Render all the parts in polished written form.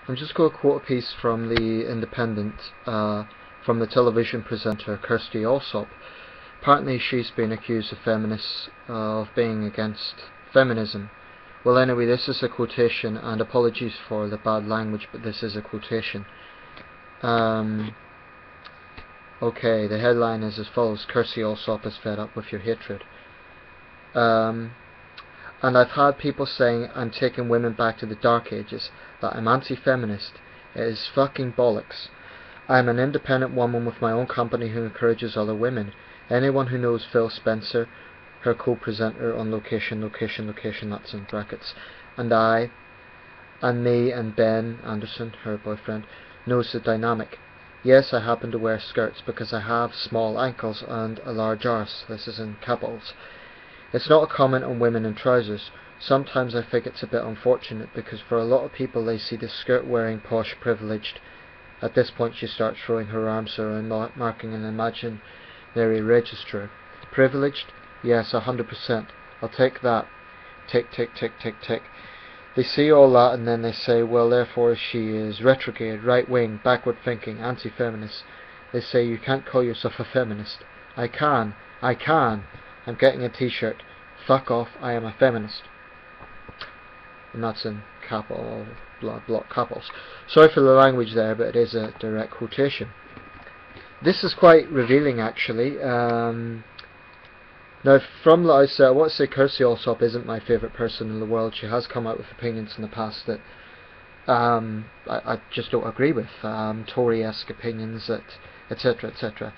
I'm just going to quote a piece from the Independent, from the television presenter Kirsty Allsopp. Apparently she's been accused of feminists of being against feminism. Well, anyway, this is a quotation, and apologies for the bad language, but this is a quotation. Okay, the headline is as follows: Kirsty Allsopp is fed up with your hatred. And I've had people saying I'm taking women back to the dark ages, that I'm anti-feminist. It is fucking bollocks. I'm an independent woman with my own company who encourages other women. Anyone who knows Phil Spencer, her co-presenter on Location, that's in brackets, and I, and me and Ben Anderson, her boyfriend, knows the dynamic. Yes, I happen to wear skirts because I have small ankles and a large arse. This is in capitals. It's not a comment on women in trousers. Sometimes I think it's a bit unfortunate because for a lot of people they see the skirt wearing posh privileged. At this point she starts throwing her arms around, marking an imaginary register. Privileged? Yes, 100%. I'll take that. Tick, tick, tick, tick, tick. They see all that and then they say, well, therefore she is retrograde, right-wing, backward-thinking, anti-feminist. They say, you can't call yourself a feminist. I can. I'm getting a t-shirt. Fuck off, I am a feminist. And that's in capital, block capitals. Sorry for the language there, but it is a direct quotation. This is quite revealing, actually. Now, from the outset, I want to say Kirsty Allsopp isn't my favourite person in the world. She has come out with opinions in the past that I just don't agree with. Tory-esque opinions, etc., etc.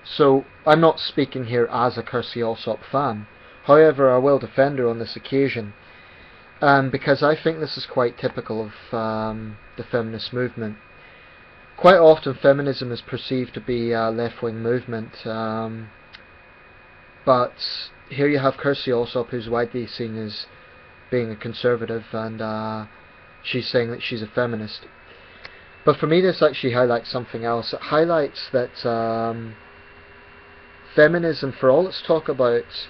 So, I'm not speaking here as a Kirsty Allsopp fan. However, I will defend her on this occasion, because I think this is quite typical of the feminist movement. Quite often feminism is perceived to be a left-wing movement, but here you have Kirsty Allsopp, who's widely seen as being a conservative, and she's saying that she's a feminist. But for me this actually highlights something else. It highlights that feminism, for all its talk about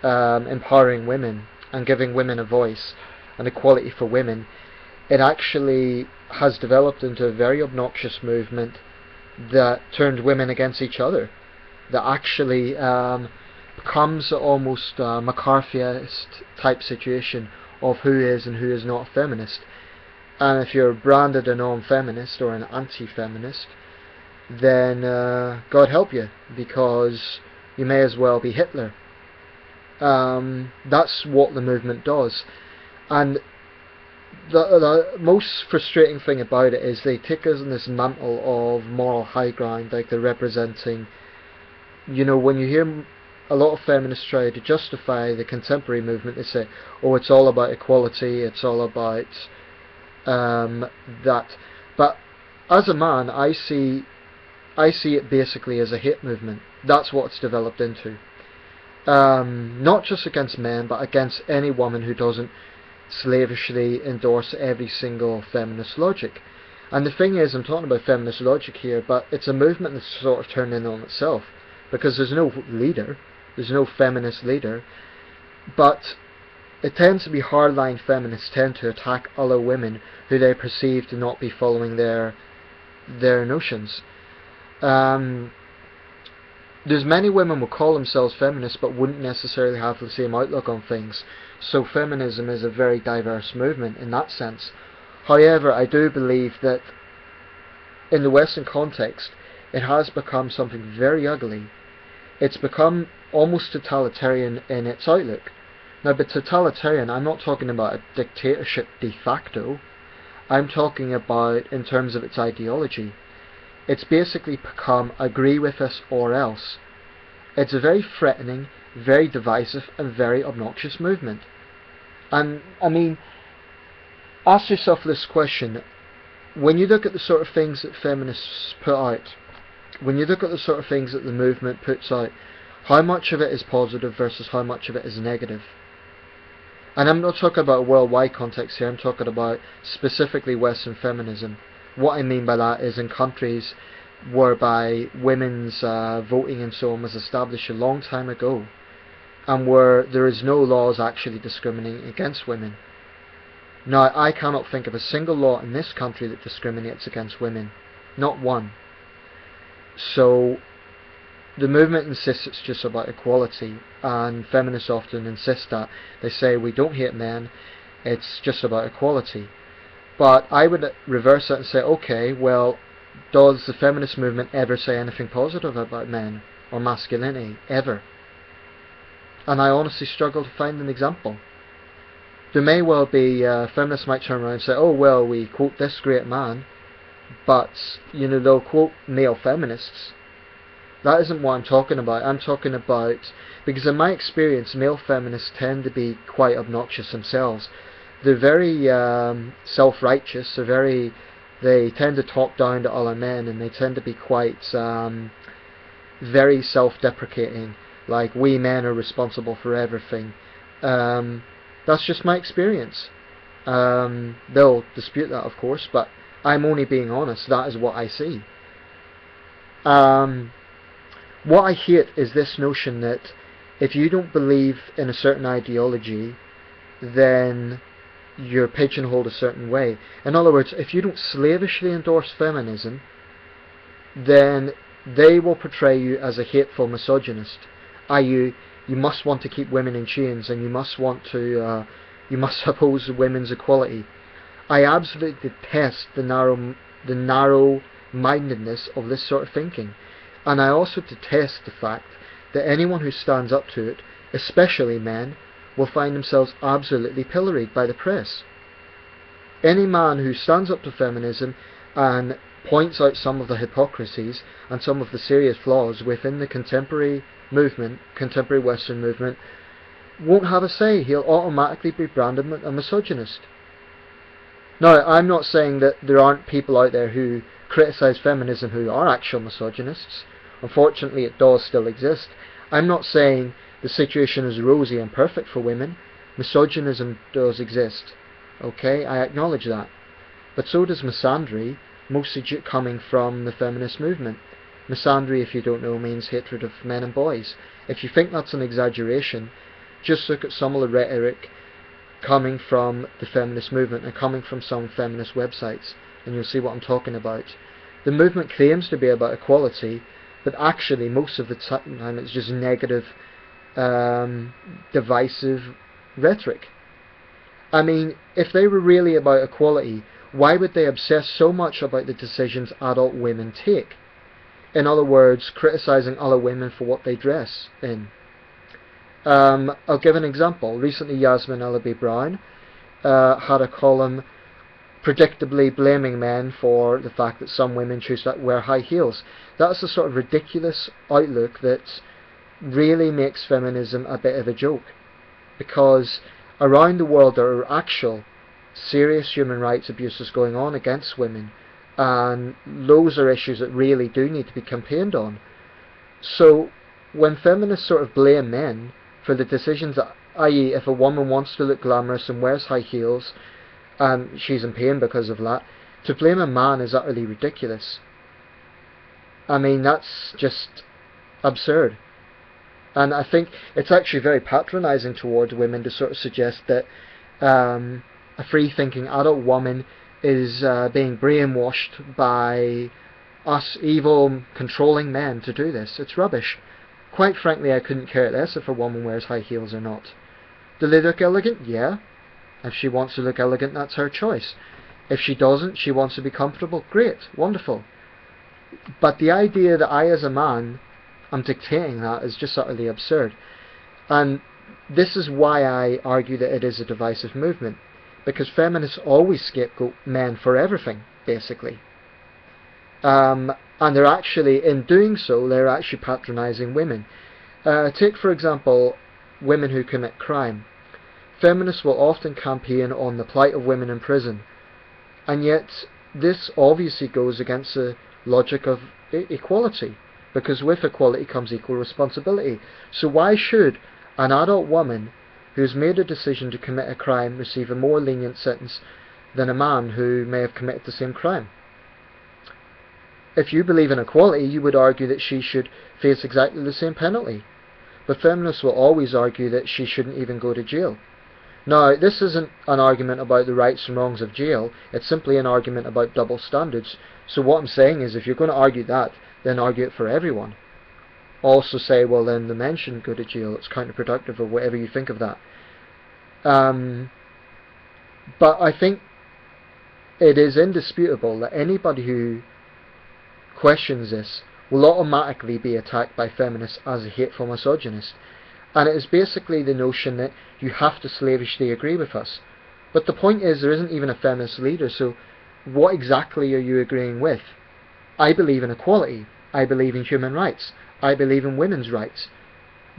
empowering women and giving women a voice and equality for women, it actually has developed into a very obnoxious movement that turned women against each other, that actually becomes almost a McCarthyist type situation of who is and who is not a feminist. And if you're branded a non-feminist or an anti-feminist, then God help you, because you may as well be Hitler. That's what the movement does. And the most frustrating thing about it is they take us in this mantle of moral high ground, like they're representing, you know, when you hear a lot of feminists try to justify the contemporary movement, they say, oh, it's all about equality, it's all about that. But as a man, I see it basically as a hate movement. That's what it's developed into. Not just against men, but against any woman who doesn't slavishly endorse every single feminist logic. And the thing is, I'm talking about feminist logic here, but it's a movement that's sort of turned in on itself, because there's no leader, there's no feminist leader, but it tends to be hardline feminists tend to attack other women who they perceive to not be following their notions. There's many women will call themselves feminists but wouldn't necessarily have the same outlook on things. So feminism is a very diverse movement in that sense. However, I do believe that in the Western context it has become something very ugly. It's become almost totalitarian in its outlook. Now, by totalitarian, I'm not talking about a dictatorship de facto. I'm talking about in terms of its ideology. It's basically become agree with us or else. It's a very threatening, very divisive and very obnoxious movement. And I mean, ask yourself this question: when you look at the sort of things that feminists put out, when you look at the sort of things that the movement puts out, how much of it is positive versus how much of it is negative? And I'm not talking about a worldwide context here, I'm talking about specifically Western feminism. What I mean by that is in countries whereby women's voting and so on was established a long time ago, and where there is no laws actually discriminating against women. Now, I cannot think of a single law in this country that discriminates against women. Not one. So, the movement insists it's just about equality, and feminists often insist that. They say, we don't hate men, it's just about equality. But I would reverse that and say, okay, well, does the feminist movement ever say anything positive about men or masculinity? Ever? And I honestly struggle to find an example. There may well be, feminists might turn around and say, oh, well, we quote this great man, but, you know, they'll quote male feminists. That isn't what I'm talking about. I'm talking about, because in my experience, male feminists tend to be quite obnoxious themselves. They're very self-righteous, they tend to talk down to other men, and they tend to be quite very self-deprecating, like we men are responsible for everything. That's just my experience. They'll dispute that, of course, but I'm only being honest. That is what I see. What I hate is this notion that if you don't believe in a certain ideology, then you're pigeonholed a certain way. In other words, if you don't slavishly endorse feminism, then they will portray you as a hateful misogynist, i.e., you must want to keep women in chains, and you must oppose women's equality. I absolutely detest the narrow-mindedness of this sort of thinking, and I also detest the fact that anyone who stands up to it, especially men, will find themselves absolutely pilloried by the press. Any man who stands up to feminism and points out some of the hypocrisies and some of the serious flaws within the contemporary movement, contemporary Western movement, won't have a say. He'll automatically be branded a misogynist. Now, I'm not saying that there aren't people out there who criticise feminism who are actual misogynists. Unfortunately, it does still exist. I'm not saying the situation is rosy and perfect for women. Misogynism does exist. Okay, I acknowledge that. But so does misandry, mostly coming from the feminist movement. Misandry, if you don't know, means hatred of men and boys. If you think that's an exaggeration, just look at some of the rhetoric coming from the feminist movement and coming from some feminist websites, and you'll see what I'm talking about. The movement claims to be about equality, but actually most of the time it's just negative, divisive rhetoric. I mean, if they were really about equality, why would they obsess so much about the decisions adult women take? In other words, criticising other women for what they dress in. I'll give an example. Recently, Yasmin Ellaby-Brown had a column predictably blaming men for the fact that some women choose to wear high heels. That's the sort of ridiculous outlook that really makes feminism a bit of a joke. Because around the world there are actual serious human rights abuses going on against women, and those are issues that really do need to be campaigned on. So when feminists sort of blame men for the decisions that, i.e., if a woman wants to look glamorous and wears high heels and she's in pain because of that, to blame a man is utterly ridiculous. I mean, that's just absurd. And I think it's actually very patronising towards women to sort of suggest that a free-thinking adult woman is being brainwashed by us evil, controlling men to do this. It's rubbish. Quite frankly, I couldn't care less if a woman wears high heels or not. Do they look elegant? Yeah. If she wants to look elegant, that's her choice. If she doesn't, she wants to be comfortable, great, wonderful. But the idea that I as a man am dictating that is just utterly absurd. And this is why I argue that it is a divisive movement. Because feminists always scapegoat men for everything, basically. And they're actually, in doing so, they're actually patronising women. Take, for example, women who commit crime. Feminists will often campaign on the plight of women in prison. And yet, this obviously goes against the logic of equality. Because with equality comes equal responsibility. So why should an adult woman who's made a decision to commit a crime receive a more lenient sentence than a man who may have committed the same crime? If you believe in equality, you would argue that she should face exactly the same penalty. But feminists will always argue that she shouldn't even go to jail. Now, this isn't an argument about the rights and wrongs of jail, it's simply an argument about double standards. So what I'm saying is, if you're going to argue that, then argue it for everyone. Also say, well then the men shouldn't go to jail, it's counterproductive, or whatever you think of that. But I think it is indisputable that anybody who questions this will automatically be attacked by feminists as a hateful misogynist. And it is basically the notion that you have to slavishly agree with us. But the point is, there isn't even a feminist leader, so what exactly are you agreeing with? I believe in equality. I believe in human rights. I believe in women's rights.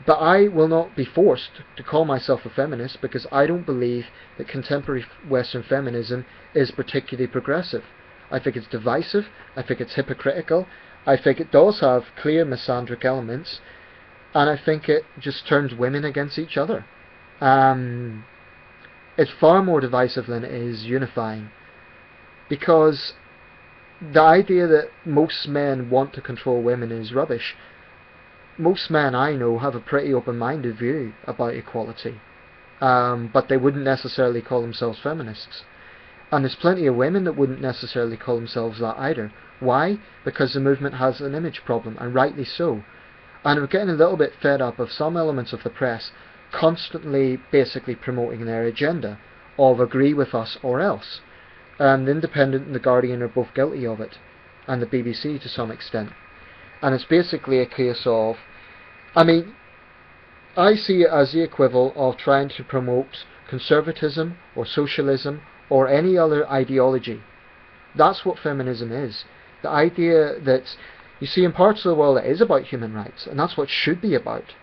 But I will not be forced to call myself a feminist because I don't believe that contemporary Western feminism is particularly progressive. I think it's divisive. I think it's hypocritical. I think it does have clear misandric elements. And I think it just turns women against each other. It's far more divisive than it is unifying. Because the idea that most men want to control women is rubbish. Most men I know have a pretty open-minded view about equality. But they wouldn't necessarily call themselves feminists. And there's plenty of women that wouldn't necessarily call themselves that either. Why? Because the movement has an image problem, and rightly so. And I'm getting a little bit fed up of some elements of the press constantly basically promoting their agenda of agree with us or else. The Independent and the Guardian are both guilty of it, and the BBC to some extent. And it's basically a case of, I see it as the equivalent of trying to promote conservatism or socialism or any other ideology. That's what feminism is. The idea that, you see, in parts of the world it is about human rights, and that's what it should be about.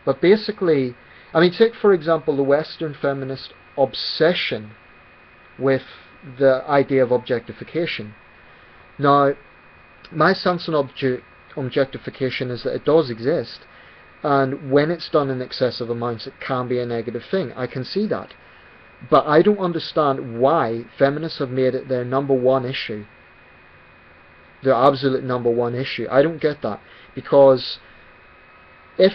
But basically, take for example the Western feminist obsession with the idea of objectification. Now, my stance on objectification is that it does exist, and when it's done in excessive amounts it can be a negative thing. I can see that. But I don't understand why feminists have made it their number one issue. Their absolute number one issue. I don't get that. Because if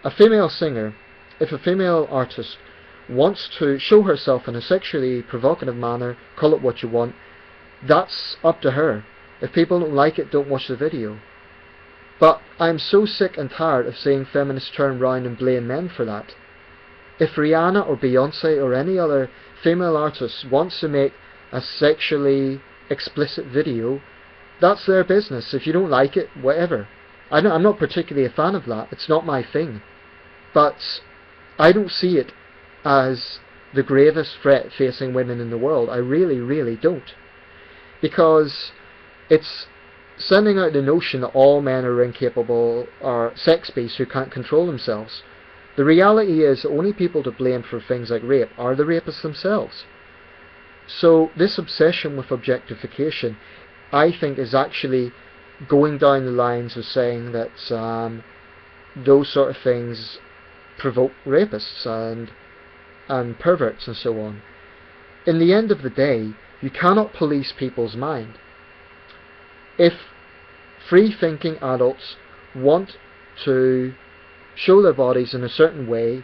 a female singer, if a female artist wants to show herself in a sexually provocative manner, call it what you want, that's up to her. If people don't like it, don't watch the video. But I'm so sick and tired of seeing feminists turn round and blame men for that. If Rihanna or Beyonce or any other female artist wants to make a sexually explicit video, that's their business. If you don't like it, whatever. I'm not particularly a fan of that. It's not my thing. But I don't see it as the gravest threat facing women in the world. I really, really don't. Because it's sending out the notion that all men are incapable or sex beasts who can't control themselves. The reality is the only people to blame for things like rape are the rapists themselves. So this obsession with objectification, I think, is actually going down the lines of saying that those sort of things provoke rapists and perverts and so on. In the end of the day, you cannot police people's mind. If free-thinking adults want to show their bodies in a certain way,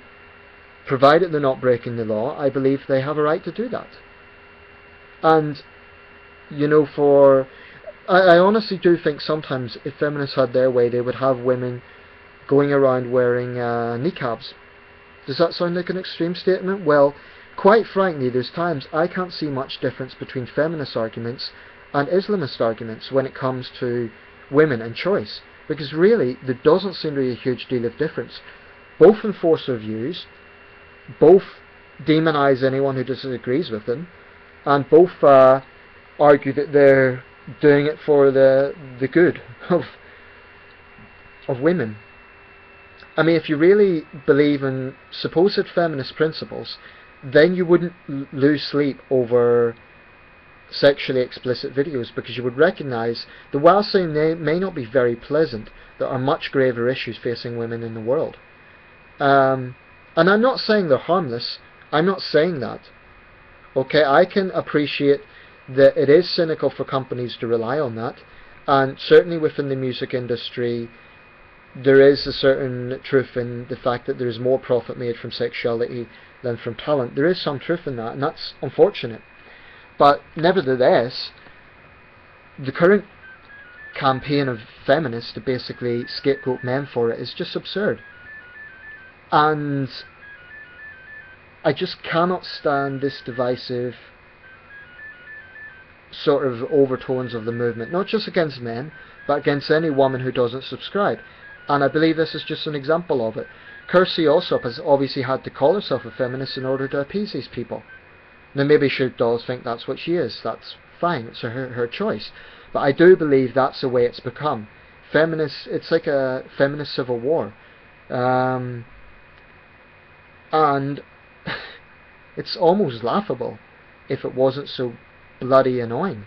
provided they're not breaking the law, I believe they have a right to do that. And, I honestly do think sometimes if feminists had their way, they would have women going around wearing niqabs. Does that sound like an extreme statement? Well, quite frankly, there's times I can't see much difference between feminist arguments and Islamist arguments when it comes to women and choice. Because really, there doesn't seem to be a huge deal of difference. Both enforce their views, both demonize anyone who disagrees with them, and both argue that they're doing it for the good of women. If you really believe in supposed feminist principles, then you wouldn't lose sleep over sexually explicit videos, because you would recognise that whilst they may not be very pleasant, there are much graver issues facing women in the world. And I'm not saying they're harmless. I'm not saying that. Okay, I can appreciate that it is cynical for companies to rely on that, and certainly within the music industry there is a certain truth in the fact that there is more profit made from sexuality than from talent. There is some truth in that, and that's unfortunate. But nevertheless, the current campaign of feminists to basically scapegoat men for it is just absurd. And I just cannot stand this divisive sort of overtones of the movement, not just against men, but against any woman who doesn't subscribe. And I believe this is just an example of it. Kirsty Allsopp has obviously had to call herself a feminist in order to appease these people. Now maybe she does think that's what she is, that's fine, it's her choice. But I do believe that's the way it's become. Feminists, it's like a feminist civil war. And it's almost laughable if it wasn't so bloody annoying.